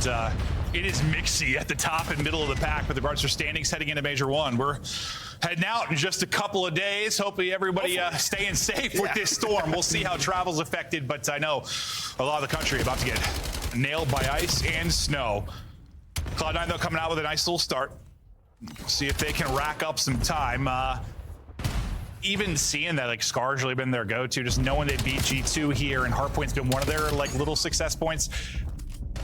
it is mixy at the top and middle of the pack with regards to standings heading into Major 1. We're heading out in just a couple of days. Hopefully everybody staying safe with this storm. We'll see how travel's affected, but I know a lot of the country about to get nailed by ice and snow. Cloud9 though coming out with a nice little start. See if they can rack up some time. Even seeing that, like, Scar's really been their go-to, just knowing they beat G2 here, and Hardpoint's been one of their, like, little success points.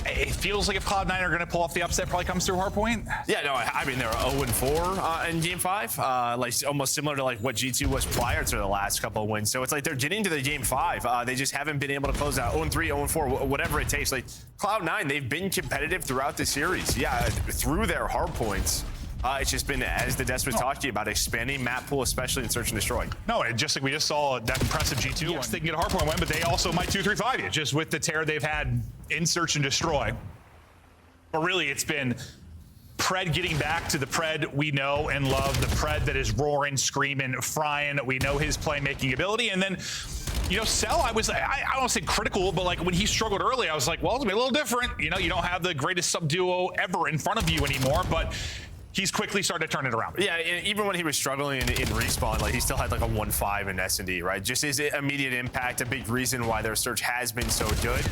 It feels like if Cloud9 are going to pull off the upset, probably comes through Hardpoint. Yeah, no, I mean, they're 0-4 in Game 5, like almost similar to like what G2 was prior to the last couple of wins. So it's like they're getting to the Game 5. They just haven't been able to close out 0-3, 0-4, whatever it takes. Like Cloud9, they've been competitive throughout the series. Yeah, through their Hardpoints. It's just been, as the Des was talking about, expanding map pool, especially in Search and Destroy. No, and just like we just saw that impressive G2, yes, they can get a Hardpoint win, but they also might 2-3-5 you, just with the tear they've had in Search and Destroy. But really, it's been Pred getting back to the Pred we know and love, the Pred that is roaring, screaming, frying. We know his playmaking ability. And then, you know, Cell, I don't want to say critical, but like when he struggled early, I was like, well, it's gonna be a little different. You know, you don't have the greatest sub-duo ever in front of you anymore, but he's quickly started to turn it around. Yeah, and even when he was struggling in Respawn, like he still had like a 1-5 in S&D, right? Just his immediate impact, a big reason why their search has been so good.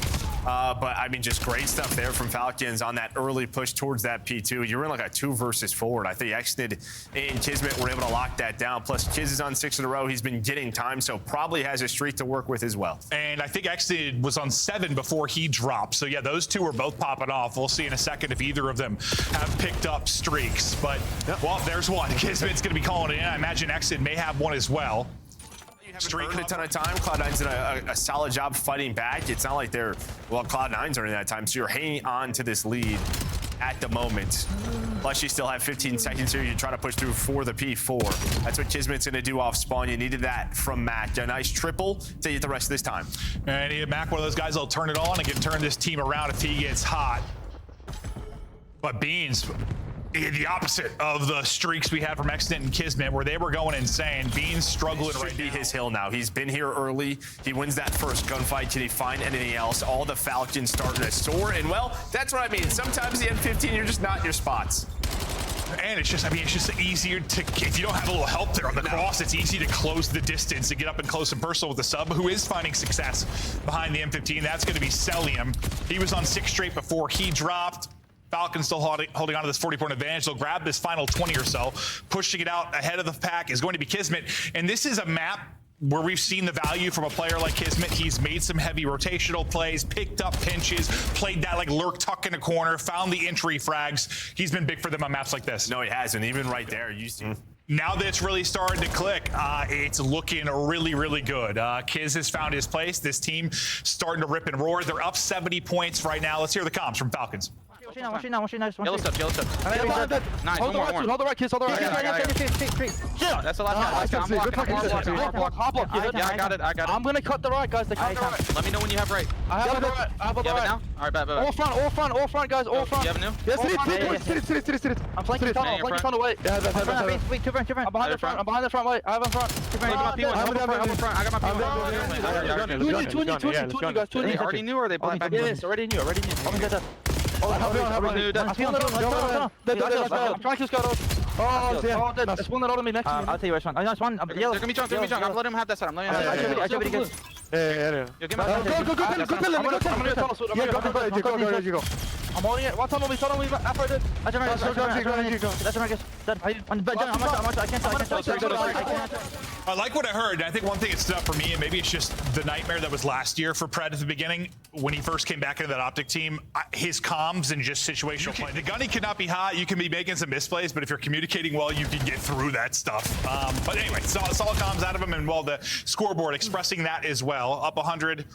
But I mean, just great stuff there from Falcons on that early push towards that P2. You're in like a 2 versus 4, and I think Exnid and Kismet were able to lock that down. Plus, Kiz is on 6 in a row. He's been getting time, so probably has a streak to work with as well. And I think Exnid was on 7 before he dropped. So yeah, those two are both popping off. We'll see in a second if either of them have picked up streaks. But, well, there's one. Kismet's going to be calling it in. I imagine Exnid may have one as well. Streak a ton of time. Cloud9's done a solid job fighting back. It's not like they're, well, Cloud9's earning that time, so you're hanging on to this lead at the moment. Plus, you still have 15 seconds here. You try to push through for the P4. That's what Kismet's going to do off spawn. You needed that from Mac. A nice triple to get the rest of this time. And Mac, one of those guys that'll turn it on and can turn this team around if he gets hot. But Beans, the opposite of the streaks we had from Exnid and Kismet, where they were going insane. Beans struggling right now. His hill now. He's been here early. He wins that first gunfight. Can he find anything else? All the Falcons starting to soar. And, well, that's what I mean. Sometimes the M15, you're just not in your spots. And it's just, I mean, it's just easier to, if you don't have a little help there on the cross, it's easy to close the distance and get up and close and personal with the sub, who is finding success behind the M15. That's going to be Cellium. He was on 6 straight before he dropped. Falcons still holding on to this 40-point advantage. They'll grab this final 20 or so. Pushing it out ahead of the pack is going to be Kismet. And this is a map where we've seen the value from a player like Kismet. He's made some heavy rotational plays, picked up pinches, played that like lurk tuck in a corner, found the entry frags. He's been big for them on maps like this. No, he hasn't. Even right there, you see. Now that it's really starting to click, it's looking really, really good. Kiz has found his place. This team starting to rip and roar. They're up 70 points right now. Let's hear the comms from Falcons. One sheet now. Yellow stuff. Nice, hold the right, hold the right, Kiz, hold the right. Yeah, that's the last one. Yeah, I got it. I'm gonna cut the right, guys. They cut the right. Let me know when you have right. I have the right. I have the right. Now? All right, bet. All front, guys, all front. You have a new? Yes, sit. I'm flanking tunnel, wait. Wait, two front. I'm behind the front, wait. I have in front. I got my P1. Two in you guys. They already knew, or they black back? Yes, already knew. I'm trying to scout out. Oh, there's one that on me next to me. I'll tell you which one. I know it's one. They're gonna be drunk. I'm letting him have that side. I should be good. Yeah. Go. I'm holding it. One tunnel me. After I did. I like what I heard. I think one thing that stood up for me, and maybe it's just the nightmare that was last year for Pred at the beginning, when he first came back into that Optic team, his comms and just situational play. The gunny cannot be hot. You can be making some misplays, but if you're communicating well, you can get through that stuff. But anyway, solid comms out of him, and well, the scoreboard expressing that as well. Up 100.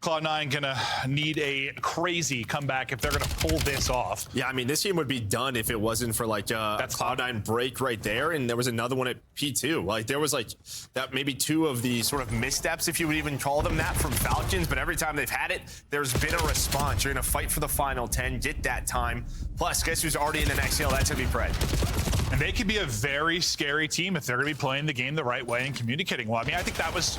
Cloud9 gonna need a crazy comeback if they're gonna pull this off. Yeah, I mean, this team would be done if it wasn't for like that Cloud9 break right there, and there was another one at P2. Like there was like that maybe 2 of the sort of missteps, if you would even call them that, from Falcons. But every time they've had it, there's been a response. You're gonna fight for the final 10, get that time. Plus, guess who's already in the next hill? That's gonna be Pred. And they could be a very scary team if they're gonna be playing the game the right way and communicating well. I mean, I think that was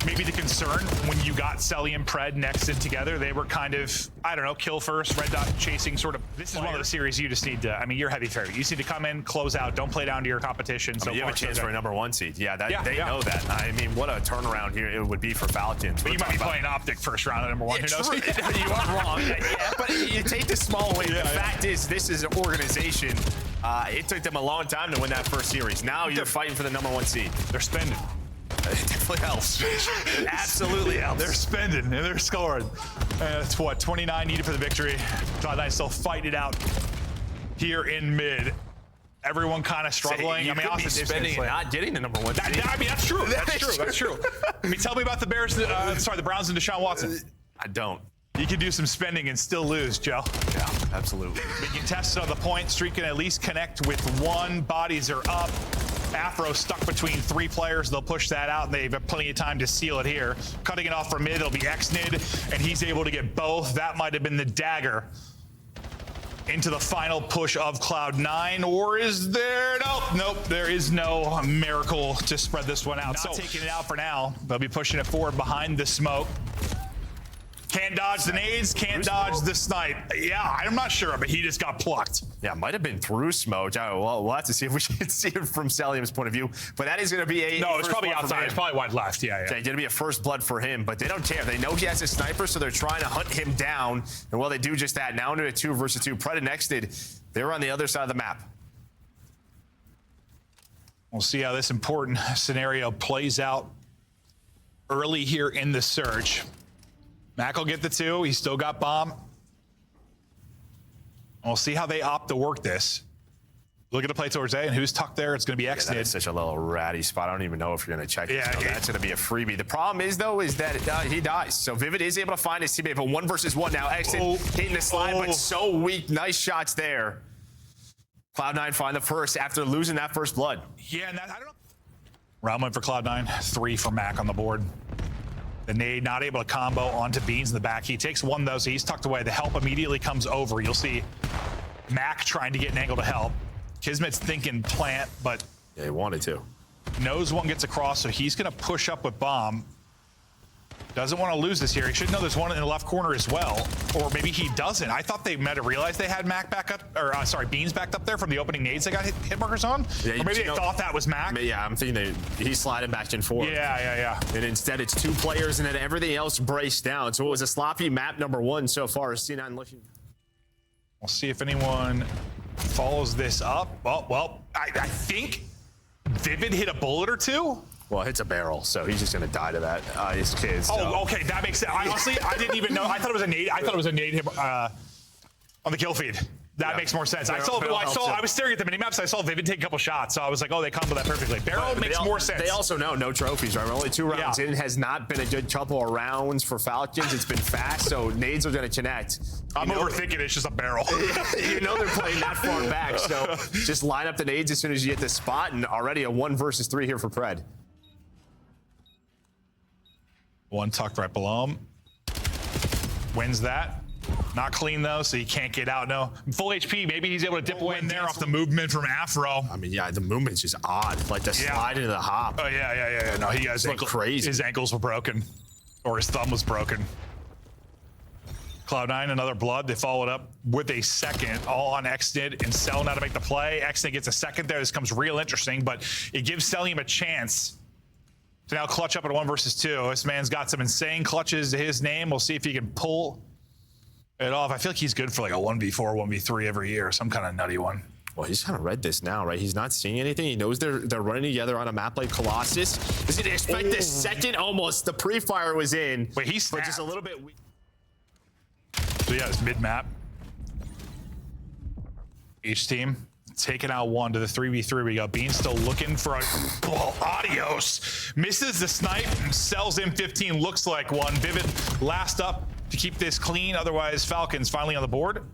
maybe the concern when you got Cellium, Pred, Exnid together. They were kind of, I don't know, kill first, red dot chasing sort of. This is one of those series you just need to, I mean, you're heavy favorite. You just need to come in, close out, don't play down to your competition. So you have a chance for a #1 seed. Yeah, they yeah. know that. I mean, what a turnaround here it would be for Falcons. But you might be playing Optic first round at #1. Who knows? You are wrong. Yeah, but you take the small win. The fact is, this is an organization. It took them a long time to win that first series. Now you're fighting for the #1 seed. They're spending. It definitely helps. It absolutely helps. They're spending and they're scoring. It's what, 29 needed for the victory. Cloud9 still fighting it out here in mid. Everyone kind of struggling. You could be spending and not getting the #1 seed. I mean, that's true. That's true. I mean, tell me about the Bears. The Browns and Deshaun Watson. I don't. You can do some spending and still lose, Joe. Yeah, absolutely. We can test it on the point. Streak can at least connect with one. Bodies are up. Afro stuck between 3 players. They'll push that out, and they've got plenty of time to seal it here. Cutting it off from mid, it'll be Exnid, and he's able to get both. That might have been the dagger into the final push of Cloud9, or is there? Nope, there is no miracle to spread this one out. Not taking it out for now. They'll be pushing it forward behind the smoke. Can't dodge the nades, can't dodge the snipe. Yeah, I'm not sure, but he just got plucked. Yeah, might have been through smoke. Well, we'll have to see if we can see it from Cellium's point of view. But that is going to be a no. It's probably outside. It's probably wide left. Yeah. It's going to be a first blood for him, but they don't care. They know he has a sniper, so they're trying to hunt him down. And well, they do just that. Now into a 2 versus 2. Pred and Exnid, they're on the other side of the map. We'll see how this important scenario plays out early here in the search. Mac will get the 2. He's still got bomb. We'll see how they opt to work this. Look at the play towards A, and who's tucked there? It's going to be Exnid. That's such a little ratty spot. I don't even know if you're going to check it. Yeah, that's going to be a freebie. The problem is, though, is that he dies. So Vivid is able to find his teammate, but 1 versus 1 now. Exnid hitting the slide, but so weak. Nice shots there. Cloud9 find the first after losing that first blood. Yeah, and that, I don't know. Round 1 for Cloud9. 3 for Mac on the board. The nade not able to combo onto Beans in the back. He takes 1 though, so he's tucked away. The help immediately comes over. You'll see Mac trying to get an angle to help. Kismet's thinking plant, but yeah, he wanted to. Knows 1 gets across, so he's gonna push up with bomb. Doesn't want to lose this here. He should know there's 1 in the left corner as well, or maybe he doesn't. I thought they might have realized they had Mac back up, or sorry, Beans backed up there from the opening nades they got hit markers on. Yeah, or maybe they thought that was Mac. Yeah, I'm thinking he's sliding back and forth. Yeah. And instead it's 2 players and then everything else braced down. So it was a sloppy map #1 so far. C9 looking. We'll see if anyone follows this up. Well, I think Vivid hit a bullet or 2. Well, it's a barrel, so he's just gonna die to that. His kids. So. Oh, okay, that makes sense. Honestly, I didn't even know. I thought it was a nade. I thought it was a nade hit, on the kill feed. That makes more sense. I was staring at the minimaps. I saw Vivid take a couple shots, so I was like, oh, they combo that perfectly. Barrel makes more sense. They also know no trophies, right? We're only 2 rounds in. Has not been a good couple of rounds for Falcons. It's been fast, so nades are gonna connect. I'm overthinking it. It's just a barrel. You know they're playing that far back, so just line up the nades as soon as you hit the spot, and already a 1 versus 3 here for Pred. 1 tucked right below him. Wins that. Not clean though, so he can't get out. No, full HP. Maybe he's able to dip away in there off the movement from Afro. I mean, yeah, the movement's just odd. Like the slide into the hop. Oh yeah. No, he guys look crazy. His ankles were broken, or his thumb was broken. Cloud9, another blood. They follow it up with a second, all on Exnid and Cell now to make the play. Exnid gets a second there. This comes real interesting, but it gives Cellium a chance to now clutch up at a 1 versus 2. This man's got some insane clutches to his name. We'll see if he can pull it off. I feel like he's good for like a 1v4, 1v3 every year, some kind of nutty one. Well, he's kind of read this now, right? He's not seeing anything. He knows they're running together on a map like Colossus. Is he to expect the second almost? The pre-fire was in. Wait, he's just a little bit weak. So yeah, it's mid-map. Each team taking out 1 to the 3v3. We got Bean still looking for a adios. Misses the snipe, sells in 15, looks like 1. Vivid last up to keep this clean. Otherwise, Falcons finally on the board.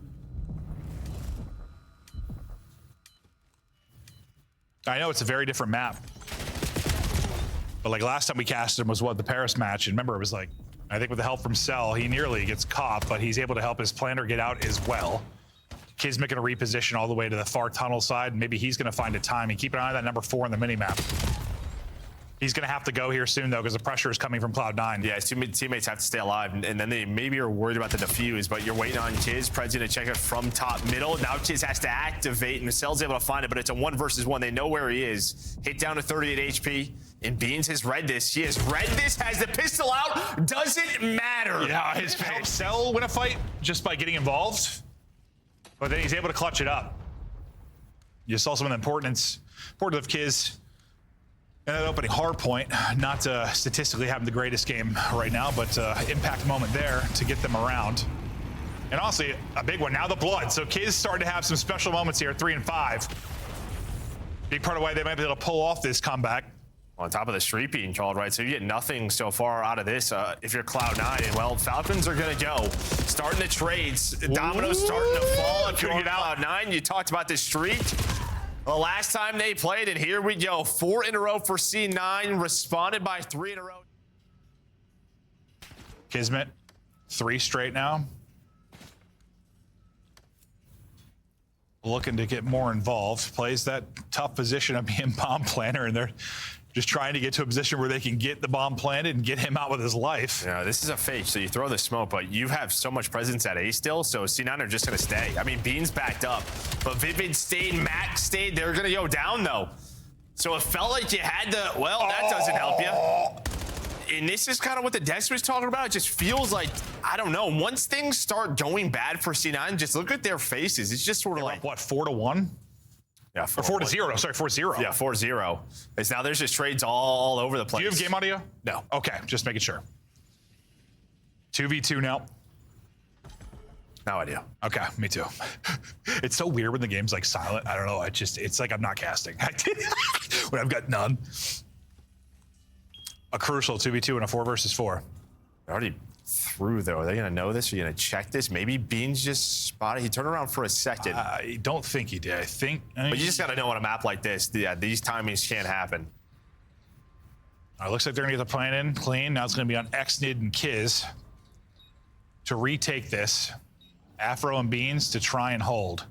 I know it's a very different map. But like last time we casted him was what, the Paris match. And remember, it was like, I think with the help from Cell, he nearly gets caught, but he's able to help his planner get out as well. Kismet gonna reposition all the way to the far tunnel side. Maybe he's gonna find a time and keep an eye on that number 4 on the minimap. He's going to have to go here soon, though, because the pressure is coming from Cloud9. Yeah, his teammates have to stay alive, and then they maybe are worried about the defuse, but you're waiting on Chiz. Pred's going to check it from top middle. Now Chiz has to activate, and Cell's able to find it, but it's a 1 versus 1. They know where he is. Hit down to 38 HP, and Beans has read this. He has read this, has the pistol out. Doesn't matter. Yeah, his helped Cell win a fight just by getting involved, but then he's able to clutch it up. You saw some of the importance of Kiz. And that opening Hardpoint, not statistically having the greatest game right now, but impact moment there to get them around. And honestly, a big one. Now the blood. So Kiz starting to have some special moments here, 3 and 5. Big part of why they might be able to pull off this comeback. On top of the streak being called, right? So you get nothing so far out of this if you're Cloud9. And, well, Falcons are going to go. Starting the trades. Dominoes starting to fall. If you're Cloud9, you talked about this streak. The last time they played, and here we go. 4 in a row for C9, responded by 3 in a row. Kismet, 3 straight now. Looking to get more involved. Plays that tough position of being bomb planner, and they're just trying to get to a position where they can get the bomb planted and get him out with his life. Yeah, this is a fake, so you throw the smoke, but you have so much presence at A still, so C9 are just going to stay. I mean, Beans backed up, but Vivid stayed, Max stayed. They're going to go down, though. So it felt like you had to, well, that doesn't help you. And this is kind of what the desk was talking about. It just feels like, I don't know, once things start going bad for C9, just look at their faces. It's just sort of like, what, 4-1? Yeah, or 4-0. Sorry, 4-0. Yeah, 4-0. It's now there's just trades all over the place. Do you have game audio? No. Okay, just making sure. 2v2 now. No idea. Okay, me too. It's so weird when the game's like silent. I don't know. It's like I'm not casting. When I've got none. A crucial 2v2 and a 4 versus 4. Already through, though. Are they going to know this? Are you going to check this? Maybe Beans just spotted. He turned around for a second. I don't think he did. I think. But you just got to know on a map like this, yeah, these timings can't happen. Looks like they're going to get the plan in clean. Now it's going to be on Exnid and Kiz to retake this. Afro and Beans to try and hold.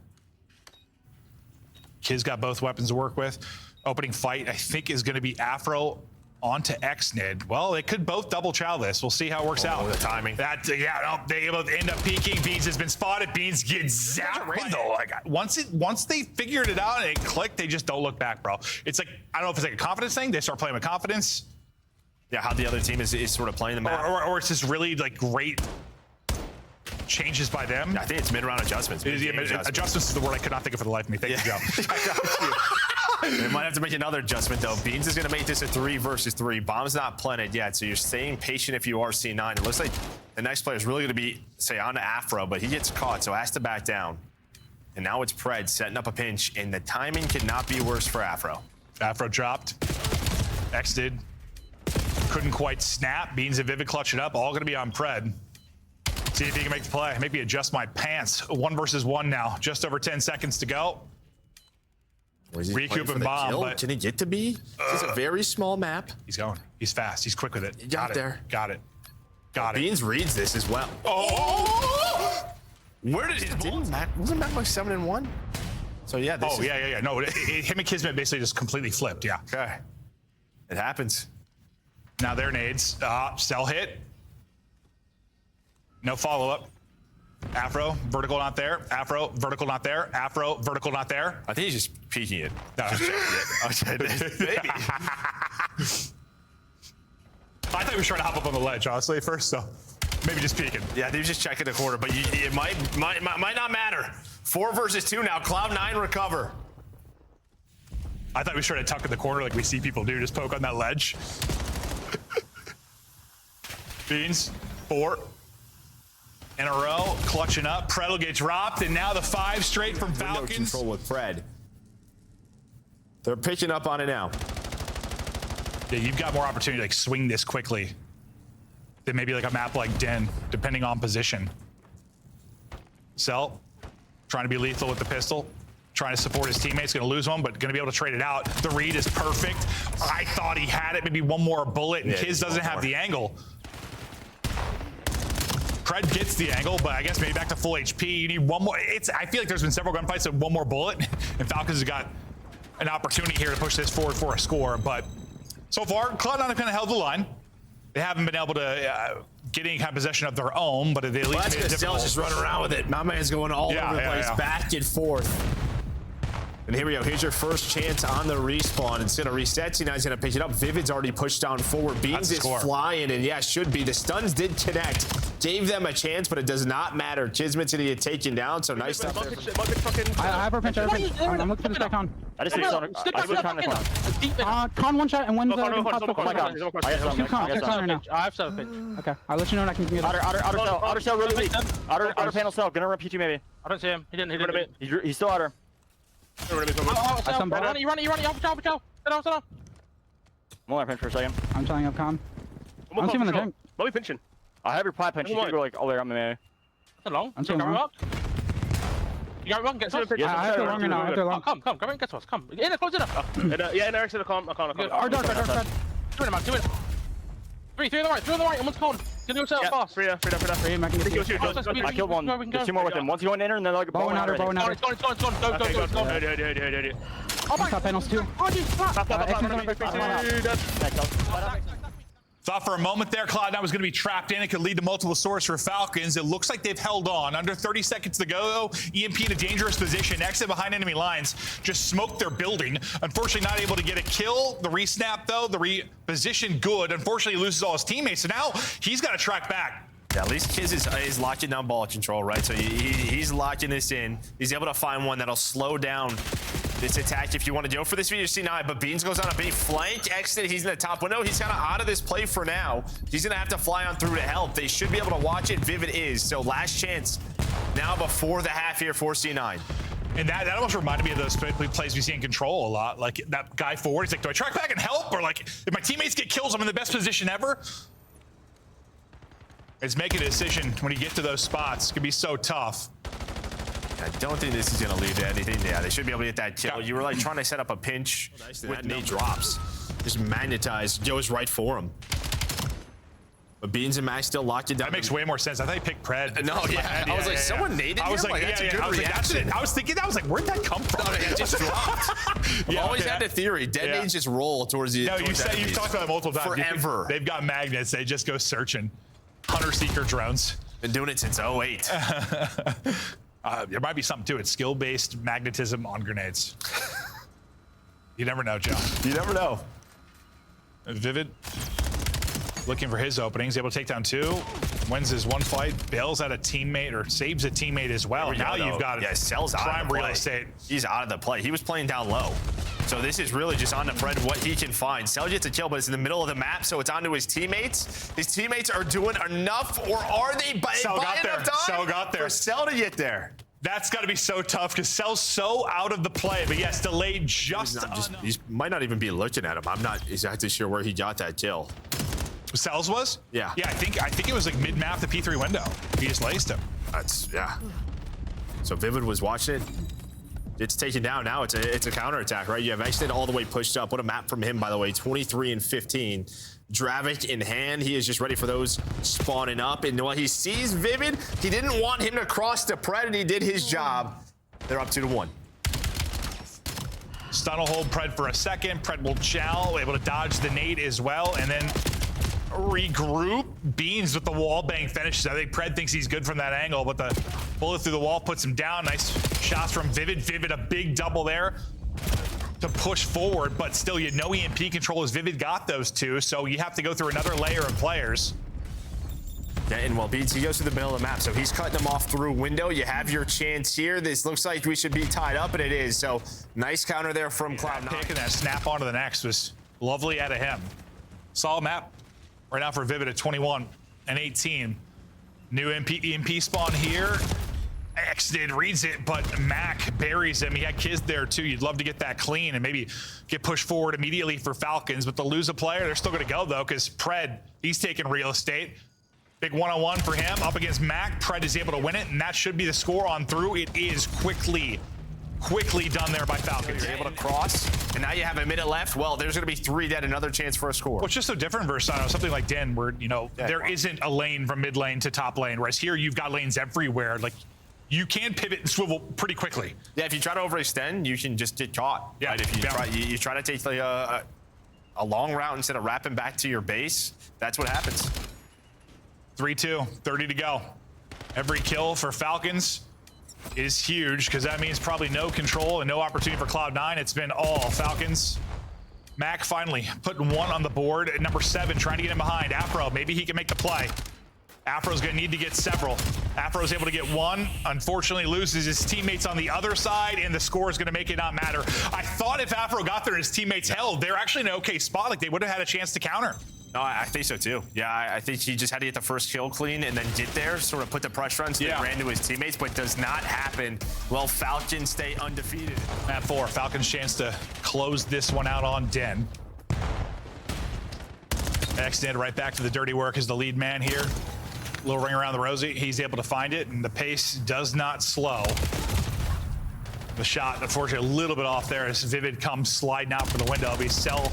Kiz got both weapons to work with. Opening fight, I think, is going to be Afro onto Exnid. Well, they could both double chow this. We'll see how it works out. The timing. They both end up peeking. Beans has been spotted. Beans gets zapped. Though, like once they figured it out and it clicked, they just don't look back, bro. It's like, I don't know if it's like a confidence thing. They start playing with confidence. Yeah, how the other team is sort of playing the map. Or it's just really like great changes by them. Yeah, I think it's mid-round adjustments. Adjustments is the word I could not think of for the life of me. Thank you, Joe. I got you. They might have to make another adjustment, though. Beans is going to make this a 3 versus 3. Bomb's not planted yet, so you're staying patient if you are C9. It looks like the next player is really going to be, say, on to Afro, but he gets caught, so has to back down. And now it's Pred setting up a pinch, and the timing cannot be worse for Afro. Afro dropped. X did. Couldn't quite snap. Beans and Vivid clutch it up. All going to be on Pred. See if he can make the play. Maybe adjust my pants. 1 versus 1 now. Just over 10 seconds to go. Recoup and bomb. But can he get to B? This is a very small map. He's going. He's fast. He's quick with it. He got there. Got it. Got it. Beans reads this as well. Oh! Where did it? Wasn't Mac like 7 and 1? So yeah. This yeah. No, him and Kismet basically just completely flipped. Yeah. Okay. It happens. Now their nades. Cell hit. No follow-up. Afro, vertical not there. Afro, vertical not there. Afro, vertical not there. I think he's just peeking it. No. Okay, maybe. I thought he was trying to hop up on the ledge, honestly, at first, so maybe just peeking. Yeah, he was just checking the corner, but it might not matter. 4 versus 2 now. Cloud9 recover. I thought he was trying to tuck in the corner like we see people do, just poke on that ledge. Beans, 4 in a row, clutching up. Pred will get dropped, and now the 5 straight from Falcons. Window control with Pred. They're picking up on it now. Yeah, you've got more opportunity to like swing this quickly than maybe like a map like Den, depending on position. Cell, trying to be lethal with the pistol, trying to support his teammates, gonna lose one, but gonna be able to trade it out. The read is perfect. I thought he had it, maybe one more bullet, and Kiz doesn't have the angle. Pred gets the angle, but I guess maybe back to full HP. You need one more. I feel like there's been several gunfights with one more bullet, and Falcons have got an opportunity here to push this forward for a score, but So far, Cloud9 have kind of held the line. They haven't been able to get any kind of possession of their own, but they at least made it difficult. Just running around with it. My man's going all over the place, back and forth. And here we go. Here's your first chance on the respawn. It's going to reset. C9's going to pick it up. Vivid's already pushed down forward. Beans is flying, and yeah, should be. The stuns did connect. Gave them a chance, but it does not matter. Kismet's going to get taken down, so nice stuff there. I have her pinch. I'm looking for this back on. I just see Con this one. Con one shot and when's Oh my god. I have some right now. I have some pinch. Okay, I'll let you know when I can get it. Outer cell really weak. Outer panel cell. Gonna run P2 maybe. I don't see him. He didn't. He's still outer. You run. Sit down. I'm only pinch for a second. I'm telling up Con. I'm seeing the tank. What are we pinching? I have your plat pinch. You can go like all the way around me maybe. That's long. I'm seeing long. You got one, get us. Yeah, I have the long now. I have the long. Come in, get us. Come. In there, close enough. Yeah, in there, exit the con. Our dark. 2 in, man, 2 in. 3 on the right, 3 on the right, and one's con. Get yourself fast. Free. I killed one. There's 2 more with him. One's going in and then they'll go bow and outer. It's gone. Go. Oh my god, panels 2. Thought for a moment there Cloud9 was going to be trapped in. It could lead to multiple swords for Falcons. It looks like they've held on. Under 30 seconds to go, EMP in a dangerous position. Exit behind enemy lines. Just smoked their building. Unfortunately, not able to get a kill. The resnap, though, the reposition good. Unfortunately, he loses all his teammates. So now he's got to track back. Yeah, at least Kiz is locking down ball control, right? So he's locking this in. He's able to find one that'll slow down this attack if you want to go for this video C9, but Beans goes on a big flank exit. He's in the top window. He's kind of out of this play for now. He's going to have to fly on through to help. They should be able to watch it. Vivid is. So last chance now before the half here for C9. And that almost reminded me of those plays we see in Control a lot. Like that guy forward, he's like, do I track back and help? Or like, if my teammates get kills, I'm in the best position ever. It's making a decision when you get to those spots. It can be so tough. I don't think this is going to lead to anything. Yeah, they should be able to get that kill. You were like trying to set up a pinch with Nate drops. Just magnetized. Goes right for him. But Beans and Max still locked it down. That makes way more sense. I thought he picked Pred. No, yeah. I was like, someone naded him? I was like, that's a good reaction. I was thinking that. I was like, where'd that come from? No, it just dropped. I've always had the theory. Dead nades just roll towards the. No, you've talked about it multiple times. Forever. They've got magnets. They just go searching. Hunter-seeker drones. Been doing it since 08. There might be something to it. Skill-based magnetism on grenades. You never know, John. You never know. Vivid looking for his openings. Able to take down 2. Wins his one fight. Bails at a teammate or saves a teammate as well. Now you've got Cell's prime real estate. He's out of the play. He was playing down low. So this is really just on the Fred what he can find. Cell gets a kill, but it's in the middle of the map, so it's onto his teammates. His teammates are doing enough, or are they buying enough time Cell got there. For Cell to get there? That's got to be so tough because Cell's so out of the play, but yes, delayed just enough. He might not even be looking at him. I'm not exactly sure where he got that kill. Cell's was? Yeah. Yeah, I think it was like mid-map the P3 window. He just laced him. Yeah. So Vivid was watching it. It's taken down now. It's a counterattack, right? You have Exnid all the way pushed up. What a map from him, by the way. 23 and 15. Dravik in hand. He is just ready for those spawning up. And while he sees Vivid, he didn't want him to cross to Pred, and he did his job. They're up 2-1. Stun will hold Pred for a second. Pred will chow, able to dodge the nade as well, and then regroup. Beans with the wall bang finishes. I think Pred thinks he's good from that angle, but the bullet through the wall puts him down. Nice shots from Vivid. Vivid, a big double there to push forward, but still, you know EMP control as Vivid got those 2, so you have to go through another layer of players. Yeah, and well, Beans, he goes to the middle of the map, so he's cutting them off through window. You have your chance here. This looks like we should be tied up, and it is. So nice counter there from Cloud9. Pick and that snap onto the next was lovely out of him. Solid map right now for Vivid at 21 and 18. New EMP spawn here. Exnid reads it, but Mac buries him. He had Kiz there too. You'd love to get that clean and maybe get pushed forward immediately for Falcons, but to lose a player, they're still going to go though, because Pred, he's taking real estate. Big one-on-one for him up against Mac. Pred is able to win it, and that should be the score on through. It is quickly done there by Falcons. You're able to cross, and now you have a minute left. Well, there's going to be 3 dead, another chance for a score. Well, it's just so different versus something like Den, where, you know, there isn't a lane from mid lane to top lane, whereas here you've got lanes everywhere. Like, you can pivot and swivel pretty quickly. Yeah, if you try to overextend, you can just get caught. Yeah, right? If you try to take the a long route instead of wrapping back to your base, that's what happens. 3-2, 30 to go. Every kill for Falcons is huge because that means probably no control and no opportunity for Cloud9. It's been all Falcons. Mac finally putting one on the board at number 7, trying to get him behind. Afro, maybe he can make the play. Afro's gonna need to get several. Afro's able to get one, unfortunately loses his teammates on the other side, and the score is gonna make it not matter. I thought if Afro got there and his teammates held, they're actually in an okay spot, like they would have had a chance to counter. No, I think so too. Yeah, I think he just had to get the first kill clean and then get there, sort of put the pressure on so they ran to his teammates, but does not happen. Well, Falcons stay undefeated. Map 4, Falcons chance to close this one out on Den. Exnid right back to the dirty work as the lead man here. Little ring around the rosy, he's able to find it, and the pace does not slow. The shot, unfortunately, a little bit off there as Vivid comes sliding out for the window. But Cell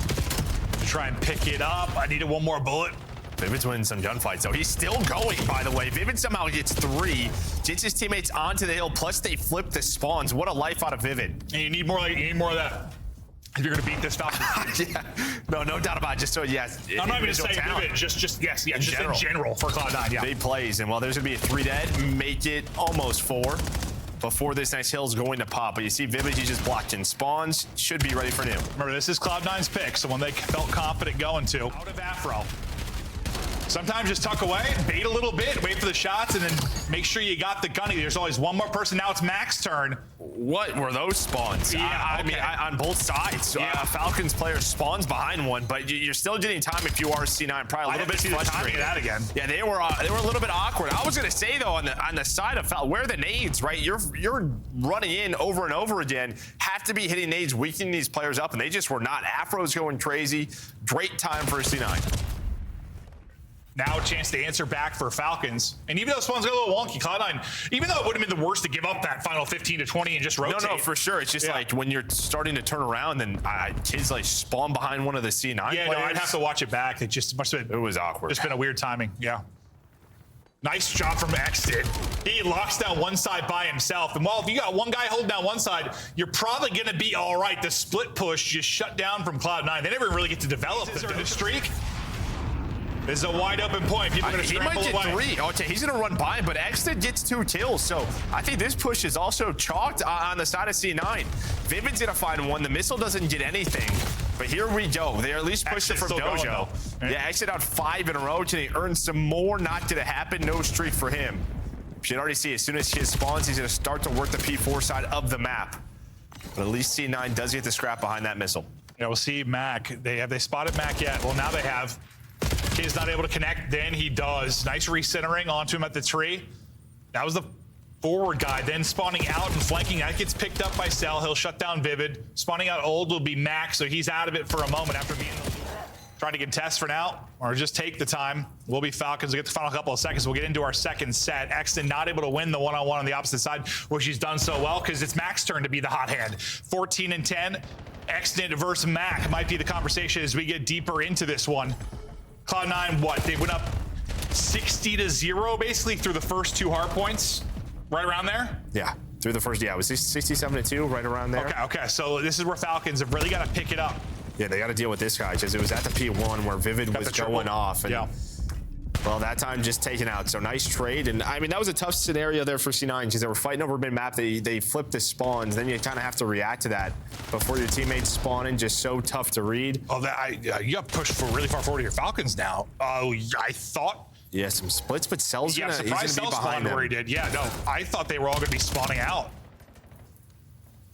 to try and pick it up. I needed one more bullet. Vivid's winning some gunfights, so he's still going, by the way. Vivid somehow gets 3, gets his teammates onto the hill, plus they flip the spawns. What a life out of Vivid. And you need more of that if you're gonna beat this Falcons team. Yeah, no doubt about it. Just so, yes. I'm not even saying Vivid, just in general for Cloud9, yeah. Big plays, and well, there's gonna be a 3 dead, make it almost 4 before this next hill's going to pop. But you see Vivid, he just blocked in spawns, should be ready for new. Remember, this is Cloud9's pick, so when they felt confident going to. Out of Afro. Sometimes just tuck away, bait a little bit, wait for the shots, and then make sure you got the gunny. There's always one more person. Now it's Mac's turn. What were those spawns? Yeah, I mean, on both sides. Yeah. Falcons player spawns behind one, but you're still getting time if you are C9. Probably a little bit frustrated. That again. Yeah, they were a little bit awkward. I was gonna say though, on the side of Fal, where are the nades, right? You're running in over and over again. Have to be hitting nades, weakening these players up, and they just were not. Afro's going crazy. Great time for C9. Now a chance to answer back for Falcons. And even though spawns got a little wonky, Cloud9, even though it would have been the worst to give up that final 15 to 20 and just rotate. No, for sure. It's just like when you're starting to turn around, then kids like spawn behind one of the C9 players. No, I'd have to watch it back. It just must have been. It was awkward. Just been a weird timing. Yeah. Nice job from Exnid. He locks down one side by himself. And while if you got one guy holding down one side, you're probably going to be all right. The split push just shut down from Cloud9. They never really get to develop the streak. This is a wide open point. People are going to scramble away. He might get 3. Okay, he's going to run by him, but Exnid gets 2 kills. So I think this push is also chalked on the side of C9. Vivid's going to find one. The missile doesn't get anything. But here we go. They are at least pushing from Dojo. Yeah, Exnid out 5 in a row. Can he earn some more? Not going to happen. No streak for him. You can already see as soon as he spawns, he's going to start to work the P4 side of the map. But at least C9 does get the scrap behind that missile. Yeah, we'll see Mac. Have they spotted Mac yet? Well, now they have. Kid's not able to connect, then he does. Nice recentering onto him at the tree. That was the forward guy, then spawning out and flanking. That gets picked up by Cell. He'll shut down Vivid. Spawning out old will be Mac, so he's out of it for a moment after being trying to contest for now, or just take the time. We'll be Falcons. We'll get the final couple of seconds. We'll get into our second set. Exton not able to win the one-on-one on the opposite side, which he's done so well because it's Mac's turn to be the hot hand. 14 and 10. Exton versus Mac might be the conversation as we get deeper into this one. Cloud9, what? They went up 60-0 basically through the first 2 hard points, right around there? Yeah, through the first, it was 67-2, right around there. Okay, so this is where Falcons have really got to pick it up. Yeah, they got to deal with this guy because it was at the P1 where Vivid was going off. And, well, that time just taken out. So nice trade. And I mean, that was a tough scenario there for C9 because they were fighting over mid-map. They flipped the spawns. Then you kind of have to react to that before your teammates spawn in. Just so tough to read. Oh, you got pushed for really far forward to your Falcons now. Oh, I thought. Yeah, some splits, but Cell's gonna be behind where he did. Yeah, no, I thought they were all going to be spawning out.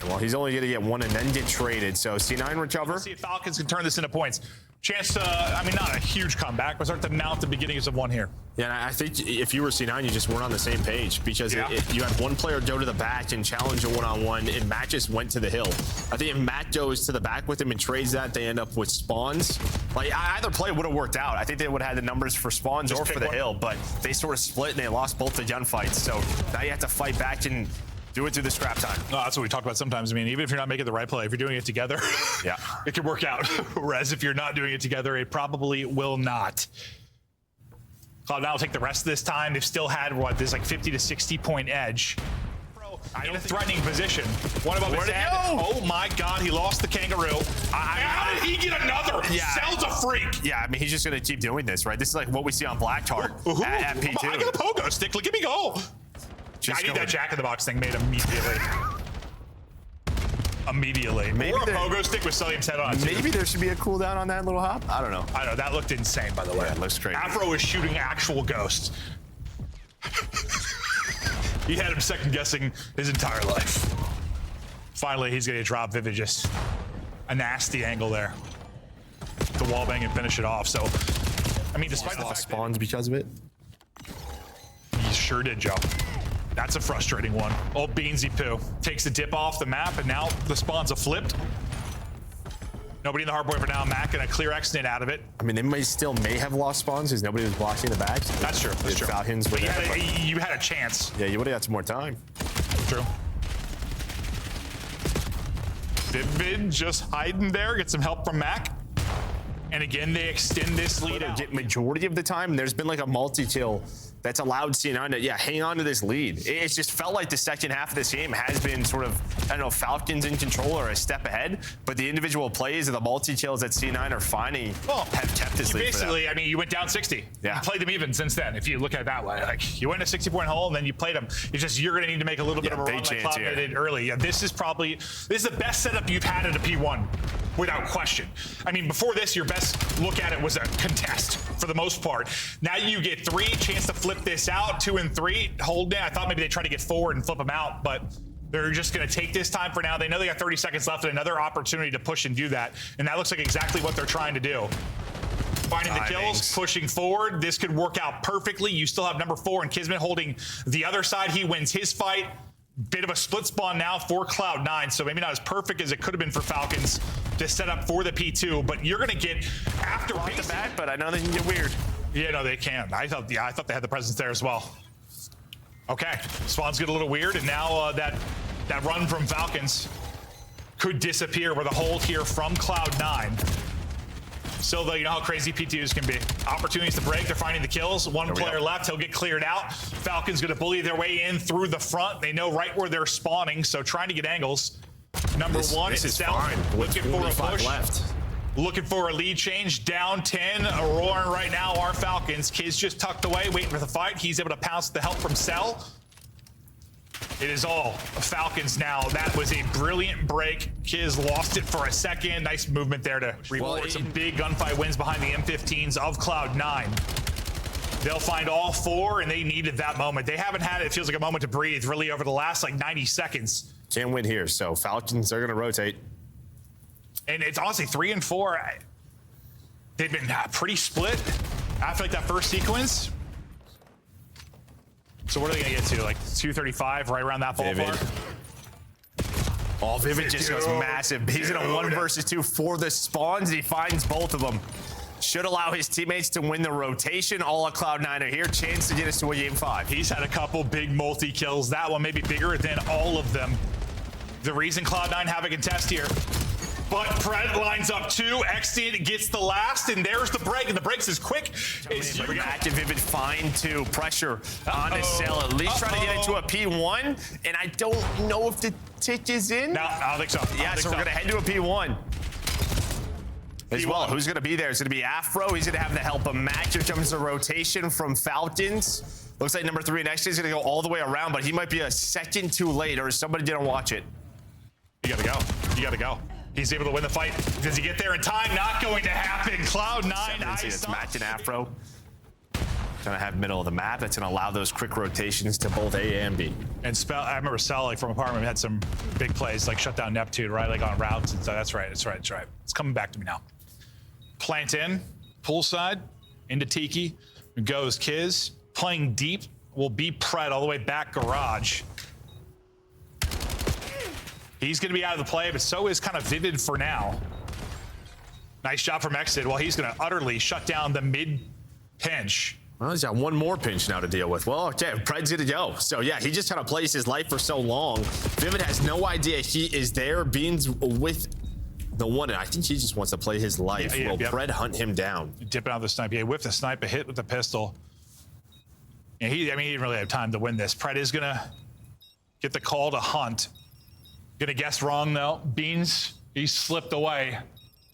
Well, he's only going to get 1 and then get traded. So C9 recover. Let's see if Falcons can turn this into points. Chance to, I mean, not a huge comeback, but start to mount the beginnings of one here. Yeah, and I think if you were C9, you just weren't on the same page because you had one player go to the back and challenge a one-on-one, and Matt just went to the hill. I think if Matt goes to the back with him and trades that, they end up with spawns. Like, either play would have worked out. I think they would have had the numbers for spawns or for the hill, but they sort of split and they lost both the gunfights. So now you have to fight back and do it through the scrap time. No, that's what we talk about sometimes. I mean, even if you're not making the right play, if you're doing it together, it can work out. Whereas if you're not doing it together, it probably will not. Cloud9 will take the rest of this time. They've still had, what, this like 50 to 60 point edge. in a threatening position. One above his head. Oh my God, he lost the kangaroo. How did he get another? Yeah. Cell's a freak. Yeah, I mean, he's just going to keep doing this, right? This is like what we see on Blackheart at P2. I got a pogo stick. Look at me go. I need that Jack in the Box thing made immediately. Maybe or a pogo stick with Cellium's head on it. Maybe there should be a cooldown on that little hop. I don't know. I know, that looked insane, by the way. Yeah, it looks crazy. Afro is shooting actual ghosts. He had him second guessing his entire life. Finally, he's gonna drop Vivid, just a nasty angle there. The wallbang and finish it off. So, I mean, despite the fact spawns because of it. He sure did, Joe. That's a frustrating one. Oh, Beansy Poo takes the dip off the map, and now the spawns have flipped. Nobody in the hardpoint for now. Mac gonna clear Exnid out of it. I mean, they may have lost spawns because nobody was blocking the back. That's true. That's true. Falcons, but you had a chance. Yeah, you would have had some more time. True. Vivid just hiding there. Get some help from Mac. And again, they extend this lead out. Majority of the time, there's been like a multi-kill that's allowed C9 to, hang on to this lead. It's just felt like the second half of this game has been sort of, I don't know, Falcons in control or a step ahead, but the individual plays and the multi-kills that C9 are finding have kept this lead basically, I mean, you went down 60. Yeah. You played them even since then, if you look at it that way. Like, you went a 60-point hole, and then you played them. It's just, you're going to need to make a little bit of a run like Cloud9 did early. Yeah, this is the best setup you've had at a P1. Without question. I mean, before this, your best look at it was a contest for the most part. Now you get 3, chance to flip this out, 2 and 3, hold down. I thought maybe they try to get forward and flip them out, but they're just going to take this time for now. They know they got 30 seconds left and another opportunity to push and do that. And that looks like exactly what they're trying to do. Finding the kills, pushing forward. This could work out perfectly. You still have number 4 and Kismet holding the other side. He wins his fight. Bit of a split spawn now for Cloud9, so maybe not as perfect as it could have been for Falcons to set up for the P2, but you're going to get after the back, but I know they can get weird. Yeah, no, they can. I thought they had the presence there as well. Okay, spawns get a little weird, and now that run from Falcons could disappear with a hold here from Cloud9. So, though, you know how crazy P2s can be. Opportunities to break. They're finding the kills. One player left. He'll get cleared out. Falcons going to bully their way in through the front. They know right where they're spawning, so trying to get angles. Number 1 is Cell. Looking for a push. Looking for a lead change. Down 10. Roaring right now are Falcons. Kid's just tucked away, waiting for the fight. He's able to pounce the help from Cell. It is all Falcons now. That was a brilliant break. Kiz lost it for a second. Nice movement there to reward some big gunfight wins behind the M15s of Cloud9. They'll find all 4, and they needed that moment. They haven't had it feels like a moment to breathe really over the last 90 seconds. Can't win here, so Falcons are going to rotate. And it's honestly 3 and 4. They've been pretty split after that first sequence. So what are they gonna get to? Like 235, right around that ballpark? Oh, Vivid just goes massive. He's in a 1 versus 2 for the spawns. He finds both of them. Should allow his teammates to win the rotation. All of Cloud9 are here. Chance to get us to a game 5. He's had a couple big multi-kills. That one may be bigger than all of them. The reason Cloud9 have a contest here. But Pred lines up 2. Exnid gets the last, and there's the break. And the break's as quick as you can. Active Vivid find to pressure on his Cell. At least try to get into a P1. And I don't know if the tick is in. No, I don't think so. Yeah, so we're going to head to a P1. As well, who's going to be there? It's going to be Afro. He's going to have the help of Mac. Here comes the rotation from Falcons. Looks like number 3 next is going to go all the way around, but he might be a second too late, or somebody didn't watch it. You got to go. You got to go. He's able to win the fight. Does he get there in time? Not going to happen. Cloud9. It's Mac and Afro. Going to have middle of the map. That's going to allow those quick rotations to both A and B. And I remember Sal, from apartment, had some big plays, like shut down Neptune, right? Like on routes. And so that's right. That's right. That's right. It's coming back to me now. Plant in, poolside, into Tiki. Goes Kiz. Playing deep will be Pred all the way back garage. He's going to be out of the play, but so is kind of Vivid for now. Nice job from Exnid. Well, he's going to utterly shut down the mid pinch. Well, he's got one more pinch now to deal with. Well, okay, Pred's going to go. So, yeah, he just kind of plays his life for so long. Vivid has no idea he is there. Beans with the one, and I think he just wants to play his life. Will Pred hunt him down? Dipping out the snipe. Yeah, whiffed the snipe, a hit with the pistol. Yeah, he didn't really have time to win this. Pred is going to get the call to hunt. Gonna guess wrong though. Beans, he slipped away.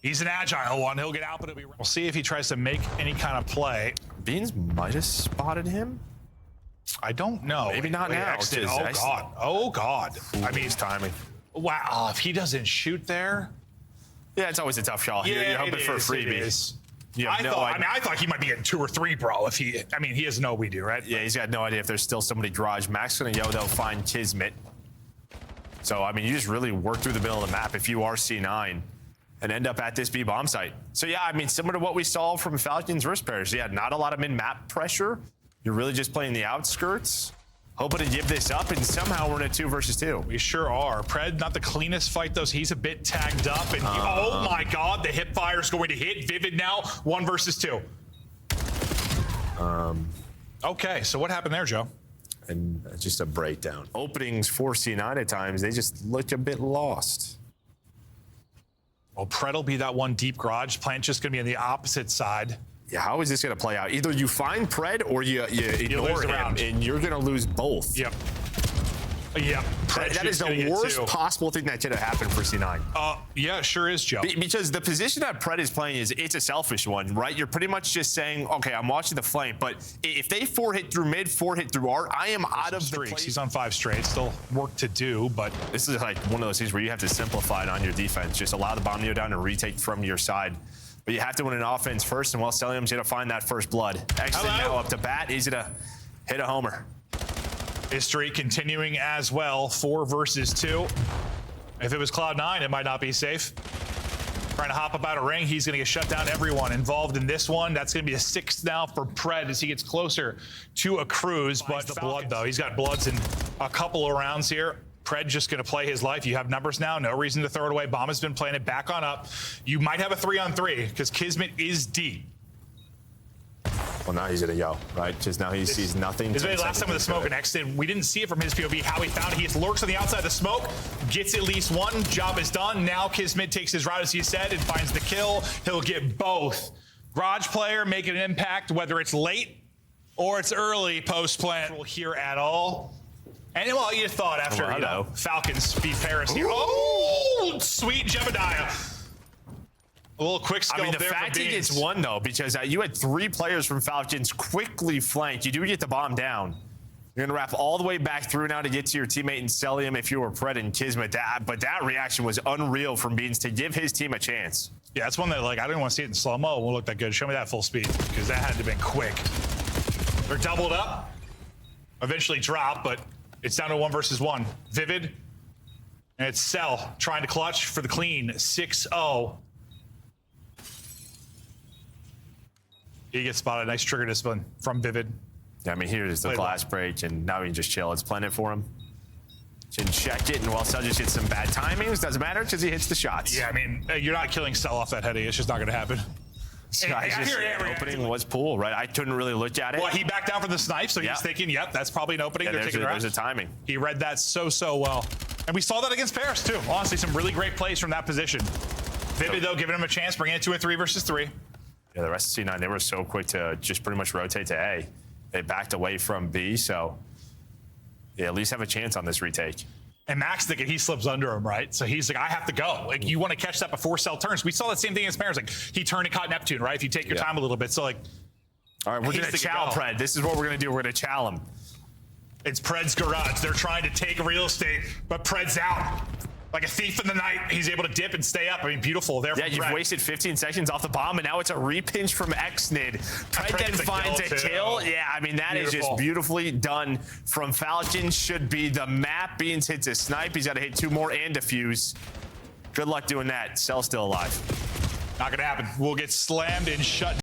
He's an agile one. He'll get out, but it'll be. We'll see if he tries to make any kind of play. Beans might have spotted him. I don't know. Maybe not now. Oh God. Oh God. I mean, his timing. Wow. If he doesn't shoot there. Yeah, it's always a tough shot. Yeah, You're hoping for a freebie. I thought he might be in 2 or 3, bro. If he, I mean, he doesn't know we do, right? Yeah, he's got no idea if there's still somebody garage. Max gonna they'll find Kismet. So I mean, you just really work through the middle of the map if you are C9 and end up at this B bomb site. So yeah, I mean, similar to what we saw from Falcons wrist pairs. Yeah, not a lot of mid-map pressure. You're really just playing the outskirts, hoping to give this up, and somehow we're in a 2 versus 2. We sure are. Pred, not the cleanest fight, though. He's a bit tagged up, and oh my God, the hip fire is going to hit. Vivid now, 1 versus 2. Okay, so what happened there, Joe? And just a breakdown. Openings for C9 at times, they just look a bit lost. Well, Pred will be that one deep garage. Plant's just going to be on the opposite side. Yeah, how is this going to play out? Either you find Pred or you ignore him, and you're going to lose both. Yep. Yep. That is the worst possible thing that could have happened for C9. Yeah, it sure is, Joe. Because the position that Pred is playing it's a selfish one, right? You're pretty much just saying, okay, I'm watching the flank, but if they 4 hit through mid, 4 hit through art, I am out of the streaks. place. He's on 5 straight. Still work to do, but this is like one of those things where you have to simplify it on your defense. Just allow the bomb to go down and retake from your side. But you have to win an offense first, and Cellium's going to find that first blood. Exnid now up to bat. He's going to hit a homer. History continuing as well, 4 versus 2. If it was Cloud9, it might not be safe. Trying to hop up out of ring, he's going to get shut down. Everyone involved in this one. That's going to be a 6th now for Pred as he gets closer to a cruise. But the blood, though, he's got bloods in a couple of rounds here. Pred just going to play his life. You have numbers now. No reason to throw it away. Bomb has been playing it back on up. You might have a 3-on-3 because Kismet is deep. Well, now he's going to go, right? Just now he sees nothing. This is the last time with the smoke and Exnid. We didn't see it from his POV, how he found it. He just lurks on the outside of the smoke, gets at least one. Job is done. Now Kismet takes his route, as he said, and finds the kill. He'll get both. Garage player making an impact, whether it's late or it's early post-plant here at all. And well, you thought after Falcons beat Paris here. Oh, sweet Jebediah. A little quick skill. I mean, the fact he gets one, though, because you had 3 players from Falcons quickly flanked. You do get the bomb down. You're going to wrap all the way back through now to get to your teammate in Cellium if you were Pred and Kismet. But that reaction was unreal from Beans to give his team a chance. Yeah, that's one that, like, I didn't want to see it in slow-mo. It won't look that good. Show me that full speed, because that had to have been quick. They're doubled up. Eventually drop, but it's down to 1 versus 1. Vivid. And it's Cell trying to clutch for the clean. 6-0. He gets spotted. Nice trigger discipline from Vivid. Yeah, I mean, here's the glass break, and now he can just chill. It's playing it for him. Can check it, and Cell just hits some bad timings. Doesn't matter because he hits the shots. Yeah, I mean, you're not killing Cell off that heady. It's just not going to happen. Opening was pool, right? I couldn't really look at it. Well, he backed down for the snipe, so he's thinking, yep, that's probably an opening. They're taking there's a timing. He read that so well. And we saw that against Paris, too. Honestly, some really great plays from that position. Vivid, though, giving him a chance, bringing it to a 3 versus 3. Yeah, the rest of C9, they were so quick to just pretty much rotate to A. They backed away from B, so they at least have a chance on this retake. And Max thinking he slips under him, right? So he's like, I have to go. Like, you want to catch that before Cell turns. We saw that same thing against Paris. Like, he turned and caught Neptune, right? If you take your time a little bit. So, like, all right, we're going to chow Pred. This is what we're going to do. We're going to chow him. It's Pred's garage. They're trying to take real estate, but Pred's out. Like a thief in the night, he's able to dip and stay up. I mean, beautiful there. Yeah, you've wasted 15 seconds off the bomb, and now it's a repinch from Exnid. Pred then finds a kill. Yeah, I mean, that is just beautifully done from Falcons. Should be the map. Beans hits a snipe. He's got to hit 2 more and defuse. Good luck doing that. Cell's still alive. Not going to happen. We'll get slammed and shut